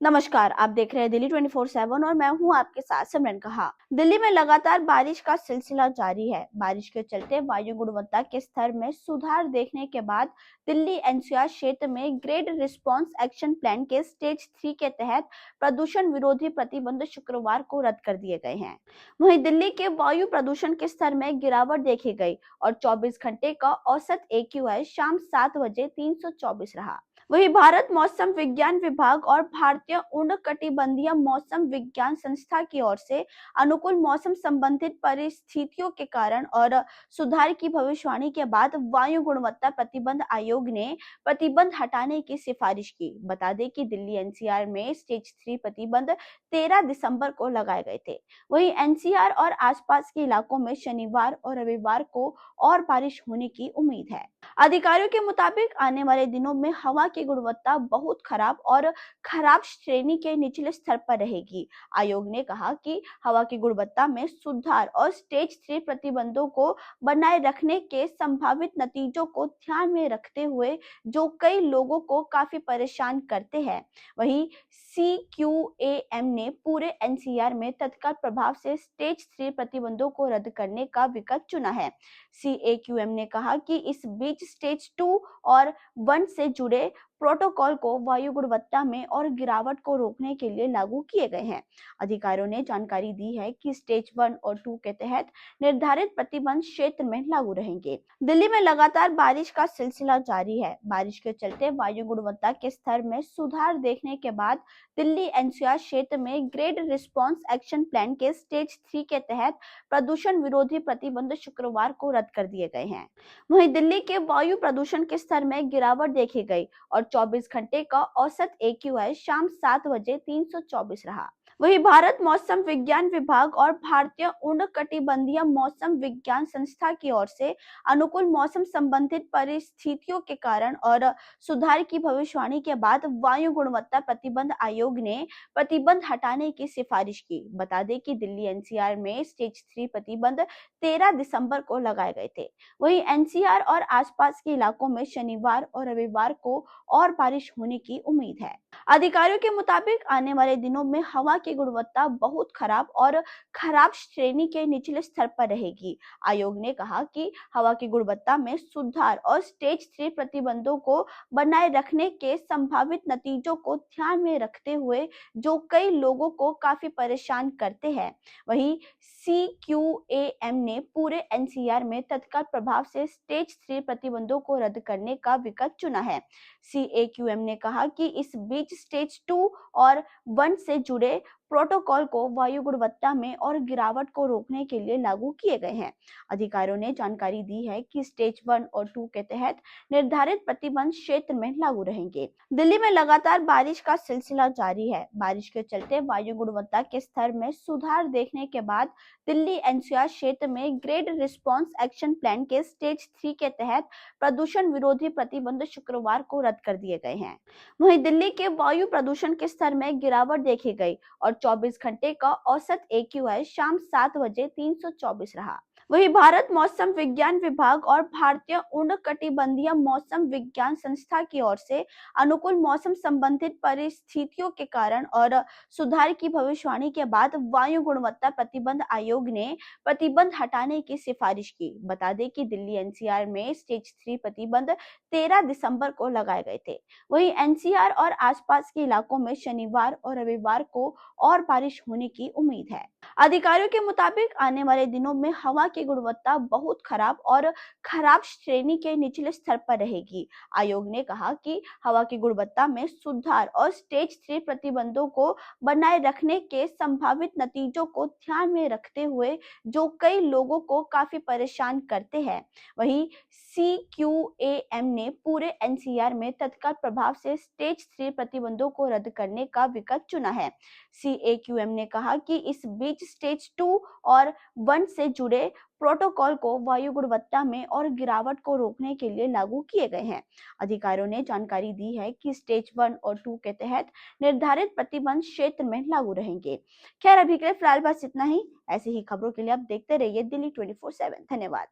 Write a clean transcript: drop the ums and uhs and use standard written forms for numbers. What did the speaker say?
नमस्कार, आप देख रहे हैं दिल्ली 24/7 और मैं हूं आपके साथ सिमरन कहा। दिल्ली में लगातार बारिश का सिलसिला जारी है। बारिश के चलते वायु गुणवत्ता के स्तर में सुधार देखने के बाद दिल्ली एनसीआर क्षेत्र में ग्रेड रिस्पांस एक्शन प्लान के स्टेज 3 के तहत प्रदूषण विरोधी प्रतिबंध शुक्रवार को रद्द कर दिए गए हैं। वहीं दिल्ली के वायु प्रदूषण के स्तर में गिरावट देखी गई और 24 घंटे का औसत AQI शाम 7 बजे 324 रहा। वहीं भारत मौसम विज्ञान विभाग और भारतीय उष्णकटिबंधीय मौसम विज्ञान संस्था की ओर से अनुकूल मौसम संबंधित परिस्थितियों के कारण और सुधार की भविष्यवाणी के बाद वायु गुणवत्ता प्रतिबंध आयोग ने प्रतिबंध हटाने की सिफारिश की। बता दें कि दिल्ली एनसीआर में स्टेज 3 प्रतिबंध 13 दिसंबर को लगाए गए थे। वहीं एनसीआर और आसपास के इलाकों में शनिवार और रविवार को और बारिश होने की उम्मीद है। अधिकारियों के मुताबिक आने वाले दिनों में हवा की गुणवत्ता बहुत खराब और खराब श्रेणी के निचले स्तर पर रहेगी। आयोग ने कहा कि हवा की गुणवत्ता में सुधार और स्टेज 3 प्रतिबंधों को बनाए रखने के संभावित नतीजों को ध्यान में रखते हुए जो कई लोगों को काफी परेशान करते हैं। वहीं CQAM ने पूरे एनसीआर में तत्काल प्रभाव से स्टेज 3 प्रतिबंधों को रद्द करने का विकल्प चुना है। CAQM ने कहा कि इस बीच स्टेज 2 और 1 से जुड़े प्रोटोकॉल को वायु गुणवत्ता में और गिरावट को रोकने के लिए लागू किए गए हैं। अधिकारियों ने जानकारी दी है कि स्टेज 1 और 2 के तहत निर्धारित प्रतिबंध क्षेत्र में लागू रहेंगे। दिल्ली में लगातार बारिश का सिलसिला जारी है। बारिश के चलते वायु गुणवत्ता के स्तर में सुधार देखने के बाद दिल्ली एनसीआर क्षेत्र में ग्रेड रिस्पांस एक्शन प्लान के स्टेज 3 के तहत प्रदूषण विरोधी प्रतिबंध शुक्रवार को रद्द कर दिए गए हैं। वहीं दिल्ली के वायु प्रदूषण के स्तर में गिरावट देखी गई और 24 घंटे का औसत AQI शाम 7 बजे 324 रहा। वहीं भारत मौसम विज्ञान विभाग और भारतीय उष्णकटिबंधीय मौसम विज्ञान संस्था की ओर से अनुकूल मौसम संबंधित परिस्थितियों के कारण और सुधार की भविष्यवाणी के बाद वायु गुणवत्ता प्रतिबंध आयोग ने प्रतिबंध हटाने की सिफारिश की। बता दें कि दिल्ली एनसीआर में स्टेज 3 प्रतिबंध 13 दिसंबर को लगाए गए थे। वहीं एनसीआर और आसपास के इलाकों में शनिवार और रविवार को और बारिश होने की उम्मीद है। अधिकारियों के मुताबिक आने वाले दिनों में हवा की गुणवत्ता बहुत खराब और खराब श्रेणी के निचले स्तर पर रहेगी। आयोग ने कहा कि हवा की गुणवत्ता में सुधार और स्टेज 3 प्रतिबंधों को बनाए रखने के संभावित नतीजों को ध्यान में रखते हुए जो कई लोगों को काफी परेशान करते हैं। वहीं CQAM ने पूरे एनसीआर में तत्काल प्रभाव से स्टेज 3 प्रतिबंधों को रद्द करने का विकल्प चुना है। CAQM ने कहा कि इस बीच स्टेज 2 और 1 से जुड़े प्रोटोकॉल को वायु गुणवत्ता में और गिरावट को रोकने के लिए लागू किए गए हैं। अधिकारियों ने जानकारी दी है कि स्टेज 1 और 2 के तहत निर्धारित प्रतिबंध क्षेत्र में लागू रहेंगे। दिल्ली में लगातार बारिश का सिलसिला जारी है। बारिश के चलते वायु गुणवत्ता के स्तर में सुधार देखने के बाद दिल्ली एनसीआर क्षेत्र में ग्रेड रिस्पांस एक्शन प्लान के स्टेज 3 के तहत प्रदूषण विरोधी प्रतिबंध शुक्रवार को रद्द कर दिए गए हैं। वहीं दिल्ली के वायु प्रदूषण के स्तर में गिरावट देखी गई और 24 घंटे का औसत AQI शाम 7 बजे 324 रहा। वहीं भारत मौसम विज्ञान विभाग और भारतीय उष्णकटिबंधीय मौसम विज्ञान संस्था की ओर से अनुकूल मौसम संबंधित परिस्थितियों के कारण और सुधार की भविष्यवाणी के बाद वायु गुणवत्ता प्रतिबंध आयोग ने प्रतिबंध हटाने की सिफारिश की। बता दें कि दिल्ली एनसीआर में स्टेज 3 प्रतिबंध 13 दिसंबर को लगाए गए थे। वहीं एनसीआर और आसपास के इलाकों में शनिवार और रविवार को और बारिश होने की उम्मीद है। अधिकारियों के मुताबिक आने वाले दिनों में हवा की गुणवत्ता बहुत खराब और खराब श्रेणी के निचले स्तर पर रहेगी। आयोग ने कहा कि हवा की गुणवत्ता में सुधार और स्टेज 3 प्रतिबंधों को बनाए रखने के संभावित नतीजों को ध्यान में रखते हुए जो कई लोगों को काफी परेशान करते हैं। वहीं CQAM ने पूरे एनसीआर में तत्काल प्रभाव से स्टेज 3 प्रतिबंधों को रद्द करने का विकल्प चुना है। CAQM ने कहा कि इस बीच स्टेज 2 और 1 से जुड़े प्रोटोकॉल को वायु गुणवत्ता में और गिरावट को रोकने के लिए लागू किए गए हैं। अधिकारियों ने जानकारी दी है कि स्टेज 1 और 2 के तहत निर्धारित प्रतिबंध क्षेत्र में लागू रहेंगे। खैर, अभी के लिए फिलहाल बस इतना ही। ऐसी ही खबरों के लिए आप देखते रहिए दिल्ली 24/7। धन्यवाद।